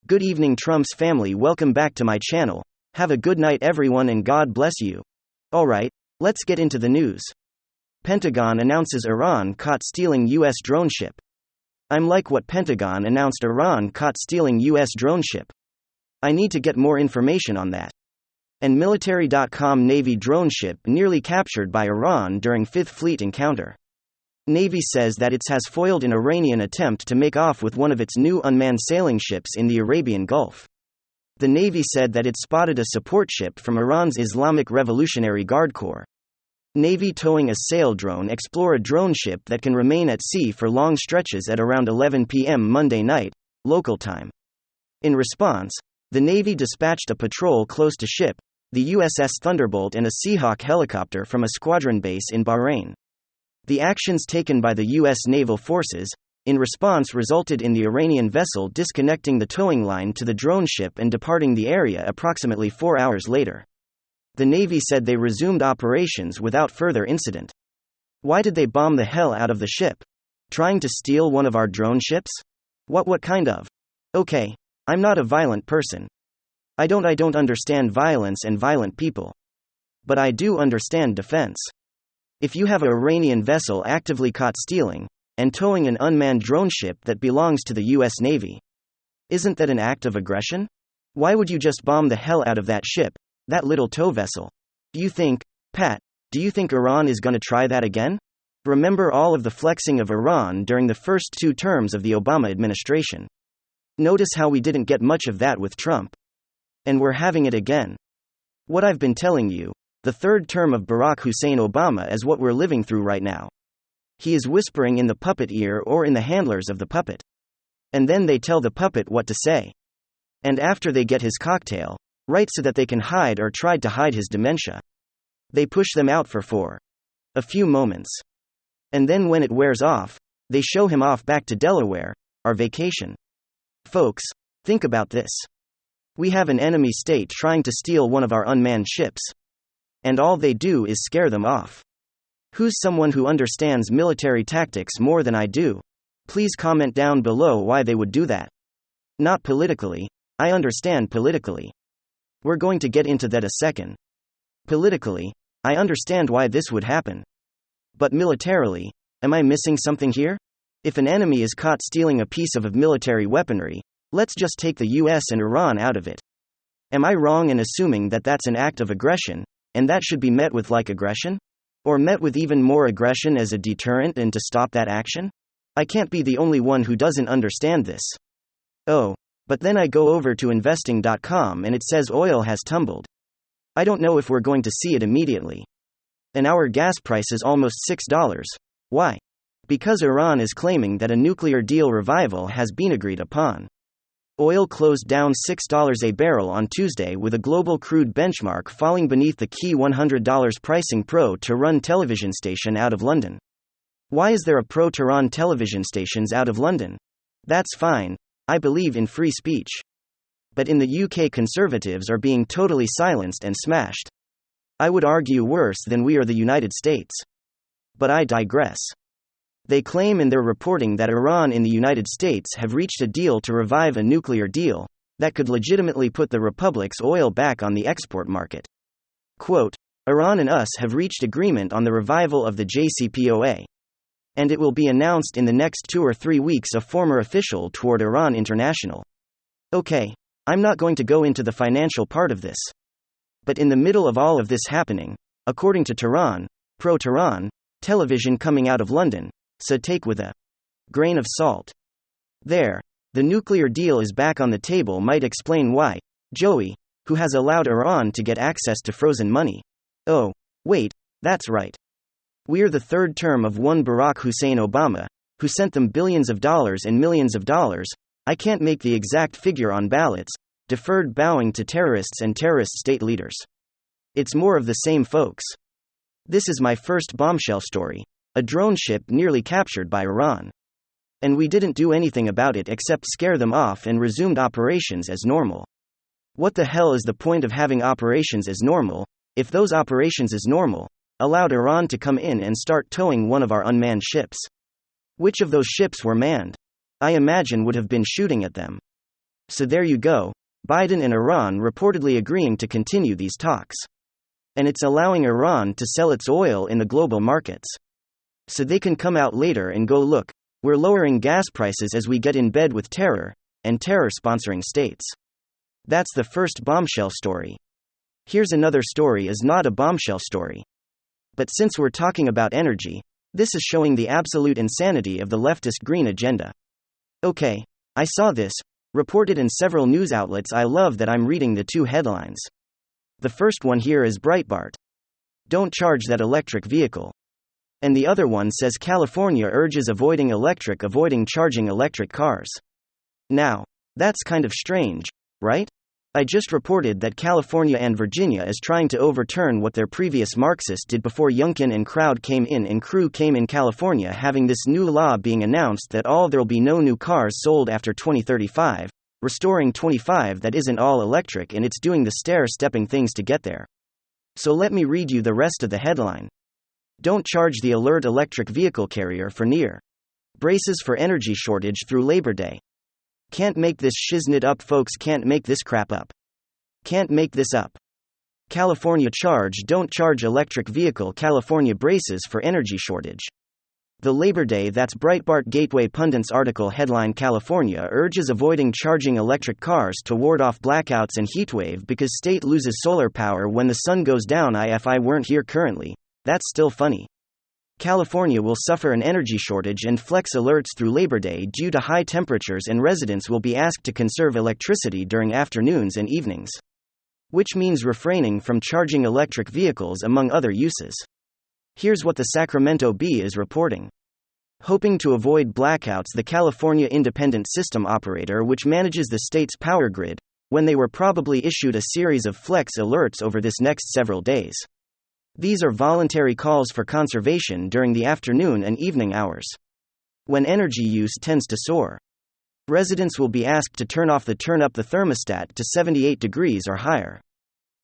Good evening, Trump's family. Welcome back to my channel. Have a good night, everyone, and God bless you. Alright, let's get into the news. Pentagon announces Iran caught stealing U.S. drone ship. I'm like what Pentagon announced Iran caught stealing U.S. drone ship. I need to get more information on that. And military.com Navy drone ship nearly captured by Iran during Fifth Fleet encounter. Navy says that it has foiled an Iranian attempt to make off with one of its new unmanned sailing ships in the Arabian Gulf. The Navy said that it spotted a support ship from Iran's Islamic Revolutionary Guard Corps. Navy towing a sail drone explore a drone ship that can remain at sea for long stretches at around 11 p.m. Monday night, local time. In response, the Navy dispatched a patrol close to ship, the USS Thunderbolt, and a Seahawk helicopter from a squadron base in Bahrain. The actions taken by the U.S. naval forces, in response, resulted in the Iranian vessel disconnecting the towing line to the drone ship and departing the area approximately 4 hours later. The Navy said they resumed operations without further incident. Why did they bomb the hell out of the ship? Trying to steal one of our drone ships? What kind of? Okay, I'm not a violent person. I don't understand violence and violent people. But I do understand defense. If you have an Iranian vessel actively caught stealing and towing an unmanned drone ship that belongs to the US Navy, isn't that an act of aggression? Why would you just bomb the hell out of that ship, that little tow vessel? Do you think Iran is going to try that again? Remember all of the flexing of Iran during the first 2 terms of the Obama administration. Notice how we didn't get much of that with Trump. And we're having it again. What I've been telling you, the 3rd term of Barack Hussein Obama is what we're living through right now. He is whispering in the puppet ear or in the handlers of the puppet. And then they tell the puppet what to say. And after they get his cocktail, right, so that they can hide or tried to hide his dementia, they push them out for a few moments. And then when it wears off, they show him off back to Delaware, our vacation. Folks, think about this. We have an enemy state trying to steal one of our unmanned ships. And all they do is scare them off. Who's someone who understands military tactics more than I do? Please comment down below why they would do that. Not politically. I understand politically. We're going to get into that a second. Politically, I understand why this would happen. But militarily, am I missing something here? If an enemy is caught stealing a piece of military weaponry, let's just take the US and Iran out of it. Am I wrong in assuming that that's an act of aggression, and that should be met with like aggression? Or met with even more aggression as a deterrent and to stop that action? I can't be the only one who doesn't understand this. Oh, but then I go over to investing.com and it says oil has tumbled. I don't know if we're going to see it immediately. And our gas price is almost $6. Why? Because Iran is claiming that a nuclear deal revival has been agreed upon. Oil closed down $6 a barrel on Tuesday, with a global crude benchmark falling beneath the key $100 pricing pro-Tehran television station out of London. Why is there a pro-Tehran television stations out of London? That's fine, I believe in free speech. But in the UK, conservatives are being totally silenced and smashed. I would argue worse than we are the United States. But I digress. They claim in their reporting that Iran and the United States have reached a deal to revive a nuclear deal that could legitimately put the republic's oil back on the export market. Quote, Iran and us have reached agreement on the revival of the JCPOA. And it will be announced in the next 2 or 3 weeks, a former official toward Iran International. Okay, I'm not going to go into the financial part of this. But in the middle of all of this happening, according to Tehran, pro-Tehran, television coming out of London, so take with a grain of salt. The nuclear deal is back on the table might explain why Joey, who has allowed Iran to get access to frozen money. Oh, wait, that's right. We're the 3rd term of one Barack Hussein Obama, who sent them billions of dollars and millions of dollars, I can't make the exact figure on ballots, deferred bowing to terrorists and terrorist state leaders. It's more of the same, folks. This is my first bombshell story. A drone ship nearly captured by Iran. And we didn't do anything about it except scare them off and resumed operations as normal. What the hell is the point of having operations as normal, if those operations as normal allowed Iran to come in and start towing one of our unmanned ships? Which of those ships were manned? I imagine would have been shooting at them. So there you go, Biden and Iran reportedly agreeing to continue these talks. And it's allowing Iran to sell its oil in the global markets. So they can come out later and go, look, we're lowering gas prices as we get in bed with terror, and terror sponsoring states. That's the first bombshell story. Here's another story is not a bombshell story. But since we're talking about energy, this is showing the absolute insanity of the leftist green agenda. Okay, I saw this, reported in several news outlets. I love that I'm reading the two headlines. The first one here is Breitbart. Don't charge that electric vehicle. And the other one says California urges avoiding charging electric cars. Now, that's kind of strange, right? I just reported that California and Virginia is trying to overturn what their previous Marxists did before Youngkin and Crew came in California, having this new law being announced that there'll be no new cars sold after 2035, restoring 25 that isn't all electric, and it's doing the stair-stepping things to get there. So let me read you the rest of the headline. Don't charge the alert electric vehicle carrier for near. Braces for energy shortage through Labor Day. Can't make this shiznit up, folks, can't make this crap up. Can't make this up. California don't charge electric vehicle California braces for energy shortage. The Labor Day, that's Breitbart Gateway Pundit's article headline. California urges avoiding charging electric cars to ward off blackouts and heatwave because state loses solar power when the sun goes down. If I weren't here currently, that's still funny. California will suffer an energy shortage and flex alerts through Labor Day due to high temperatures, and residents will be asked to conserve electricity during afternoons and evenings. Which means refraining from charging electric vehicles, among other uses. Here's what the Sacramento Bee is reporting. Hoping to avoid blackouts, the California Independent System Operator, which manages the state's power grid, when they were probably issued a series of flex alerts over this next several days. These are voluntary calls for conservation during the afternoon and evening hours, when energy use tends to soar. Residents will be asked to turn up the thermostat to 78 degrees or higher.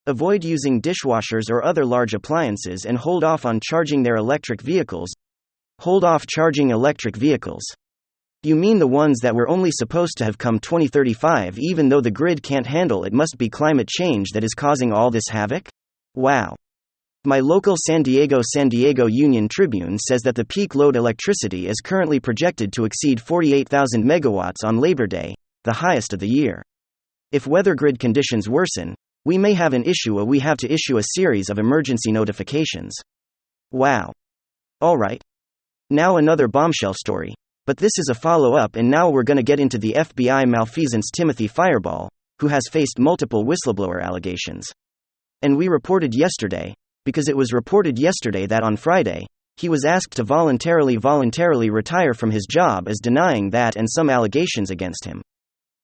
Avoid using dishwashers or other large appliances and hold off on charging their electric vehicles. Hold off charging electric vehicles. You mean the ones that were only supposed to have come 2035, even though the grid can't handle it? Must be climate change that is causing all this havoc? Wow. My local San Diego Union Tribune says that the peak load electricity is currently projected to exceed 48,000 megawatts on Labor Day, the highest of the year. If weather grid conditions worsen, we may have an issue. We have to issue a series of emergency notifications. Wow. Alright. Now another bombshell story. But this is a follow-up, and now we're gonna get into the FBI malfeasance Timothy Fireball, who has faced multiple whistleblower allegations. And we reported yesterday, because it was reported yesterday that on Friday, he was asked to voluntarily retire from his job, as denying that and some allegations against him.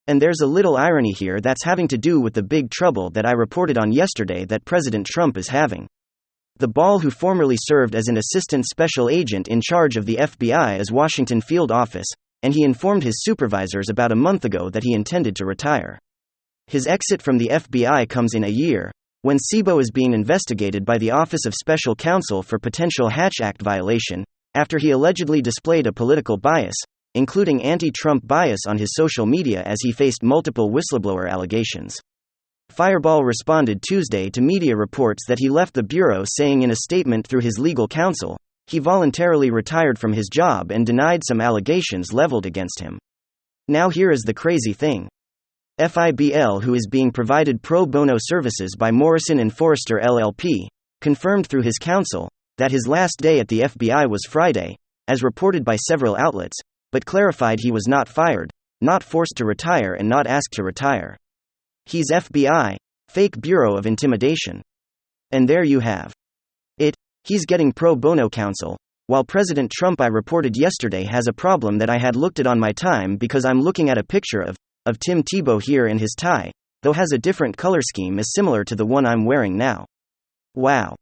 And there's a little irony here that's having to do with the big trouble that I reported on yesterday that President Trump is having. The Ball, who formerly served as an assistant special agent in charge of the FBI's Washington field office, and he informed his supervisors about a month ago that he intended to retire. His exit from the FBI comes in a year when SIBO is being investigated by the Office of Special Counsel for potential Hatch Act violation, after he allegedly displayed a political bias, including anti-Trump bias, on his social media as he faced multiple whistleblower allegations. Fireball responded Tuesday to media reports that he left the bureau, saying in a statement through his legal counsel, he voluntarily retired from his job and denied some allegations leveled against him. Now here is the crazy thing. FIBL, who is being provided pro bono services by Morrison & Foerster LLP, confirmed through his counsel that his last day at the FBI was Friday, as reported by several outlets, but clarified he was not fired, not forced to retire, and not asked to retire. He's FBI, fake Bureau of Intimidation. And there you have it. He's getting pro bono counsel, while President Trump, I reported yesterday, has a problem that I had looked at on my time, because I'm looking at a picture of Tim Tebow here, and his tie, though has a different color scheme, is similar to the one I'm wearing now. Wow.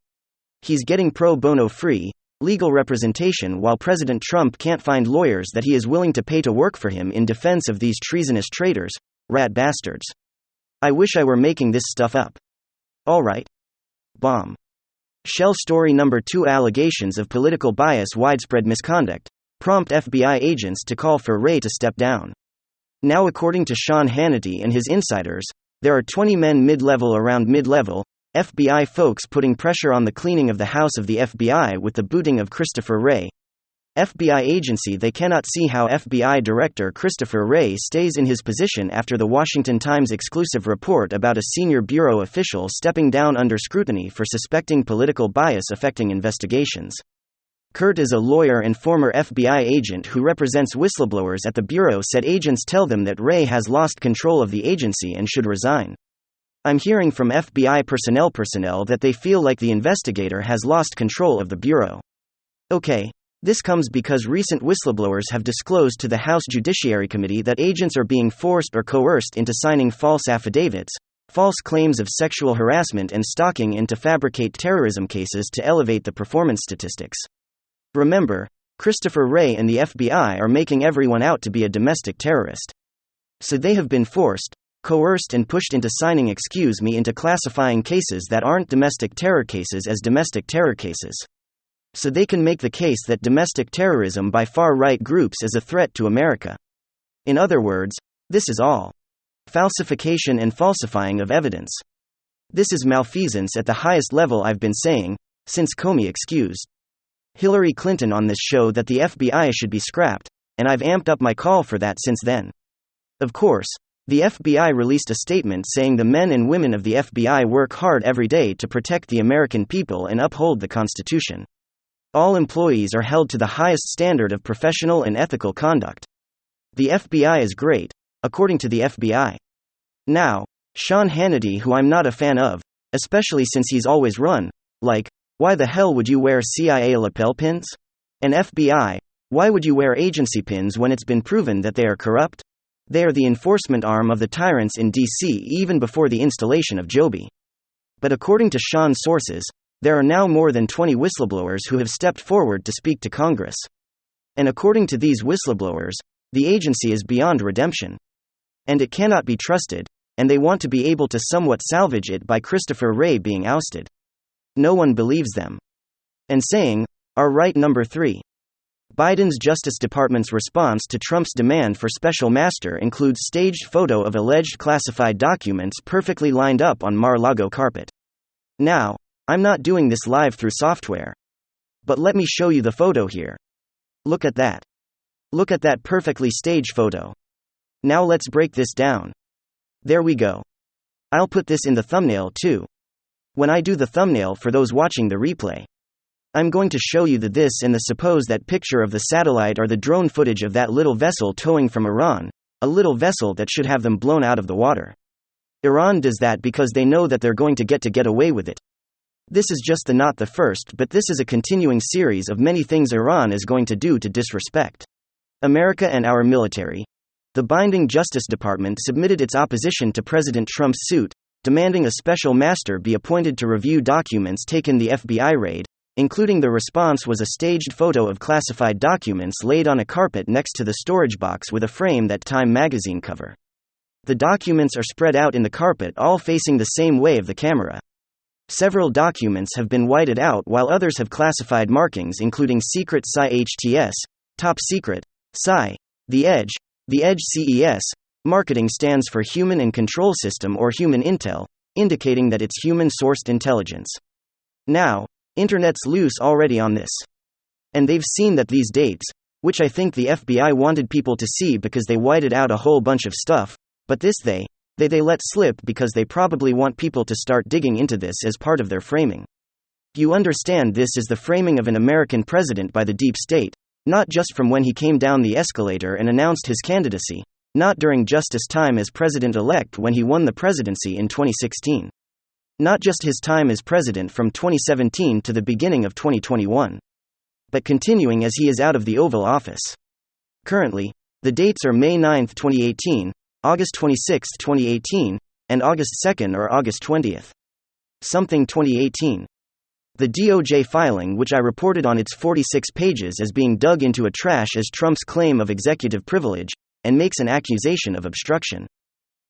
He's getting pro bono free legal representation, while President Trump can't find lawyers that he is willing to pay to work for him in defense of these treasonous traitors, rat bastards. I wish I were making this stuff up. Alright. Bomb. Shell story number 2: allegations of political bias, widespread misconduct, prompt FBI agents to call for Wray to step down. Now, according to Sean Hannity and his insiders, there are 20 men mid-level around mid-level FBI folks putting pressure on the cleaning of the house of the FBI with the booting of Christopher Wray, FBI agency. They cannot see how FBI Director Christopher Wray stays in his position after the Washington Times exclusive report about a senior bureau official stepping down under scrutiny for suspecting political bias affecting investigations. Kurt is a lawyer and former FBI agent who represents whistleblowers at the bureau, said agents tell them that Wray has lost control of the agency and should resign. I'm hearing from FBI personnel that they feel like the investigator has lost control of the bureau. Okay. This comes because recent whistleblowers have disclosed to the House Judiciary Committee that agents are being forced or coerced into signing false affidavits, false claims of sexual harassment and stalking, and to fabricate terrorism cases to elevate the performance statistics. Remember, Christopher Wray and the FBI are making everyone out to be a domestic terrorist. So they have been forced, coerced and pushed into signing into classifying cases that aren't domestic terror cases as domestic terror cases. So they can make the case that domestic terrorism by far-right groups is a threat to America. In other words, this is all falsification and falsifying of evidence. This is malfeasance at the highest level. I've been saying, since Comey excused Hillary Clinton on this show, that the FBI should be scrapped, and I've amped up my call for that since then. Of course, the FBI released a statement saying the men and women of the FBI work hard every day to protect the American people and uphold the Constitution. All employees are held to the highest standard of professional and ethical conduct. The FBI is great, according to the FBI. Now, Sean Hannity, who I'm not a fan of, especially since he's always run, like, why the hell would you wear CIA lapel pins? And FBI, why would you wear agency pins when it's been proven that they are corrupt? They are the enforcement arm of the tyrants in D.C. even before the installation of Joby. But according to Sean's sources, there are now more than 20 whistleblowers who have stepped forward to speak to Congress. And according to these whistleblowers, the agency is beyond redemption. And it cannot be trusted, and they want to be able to somewhat salvage it by Christopher Wray being ousted. No one believes them. And saying, our right. Number 3. Biden's Justice Department's response to Trump's demand for special master includes staged photo of alleged classified documents perfectly lined up on Mar-a-Lago carpet. Now, I'm not doing this live through software. But let me show you the photo here. Look at that. Look at that perfectly staged photo. Now let's break this down. There we go. I'll put this in the thumbnail too. When I do the thumbnail for those watching the replay, I'm going to show you the this and the suppose that picture of the satellite or the drone footage of that little vessel towing from Iran, a little vessel that should have them blown out of the water. Iran does that because they know that they're going to get away with it. This is just not the first, but this is a continuing series of many things Iran is going to do to disrespect America and our military. The Biden Justice Department submitted its opposition to President Trump's suit, demanding a special master be appointed to review documents taken the FBI raid, including the response was a staged photo of classified documents laid on a carpet next to the storage box with a frame that Time magazine cover. The documents are spread out in the carpet, all facing the same way of the camera. Several documents have been whited out while others have classified markings including Secret SCI-HTS, Top Secret, SCI, The Edge CES. Marketing stands for Human and Control System or Human Intel, indicating that it's human-sourced intelligence. Now, Internet's loose already on this. And they've seen that these dates, which I think the FBI wanted people to see because they whited out a whole bunch of stuff, but this they let slip because they probably want people to start digging into this as part of their framing. You understand, this is the framing of an American president by the deep state, not just from when he came down the escalator and announced his candidacy, not during Justice's time as president-elect when he won the presidency in 2016. Not just his time as president from 2017 to the beginning of 2021. But continuing as he is out of the Oval Office. Currently, the dates are May 9, 2018, August 26, 2018, and August 2 or August 20. Something 2018. The DOJ filing, which I reported on its 46 pages as being dug into a trash as Trump's claim of executive privilege, and makes an accusation of obstruction.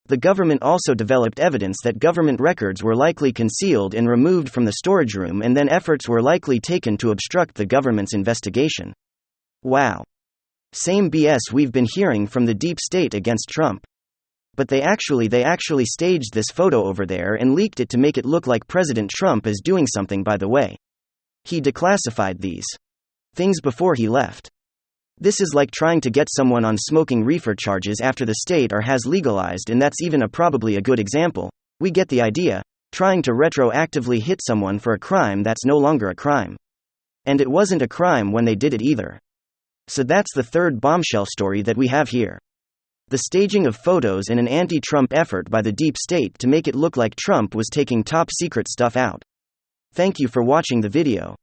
The government also developed evidence that government records were likely concealed and removed from the storage room, and then efforts were likely taken to obstruct the government's investigation. Wow. Same BS we've been hearing from the deep state against Trump. But they actually staged this photo over there and leaked it to make it look like President Trump is doing something, by the way. He declassified these things before he left. This is like trying to get someone on smoking reefer charges after the state has legalized, and that's even probably a good example. We get the idea, trying to retroactively hit someone for a crime that's no longer a crime. And it wasn't a crime when they did it either. So that's the third bombshell story that we have here. The staging of photos in an anti-Trump effort by the deep state to make it look like Trump was taking top secret stuff out. Thank you for watching the video.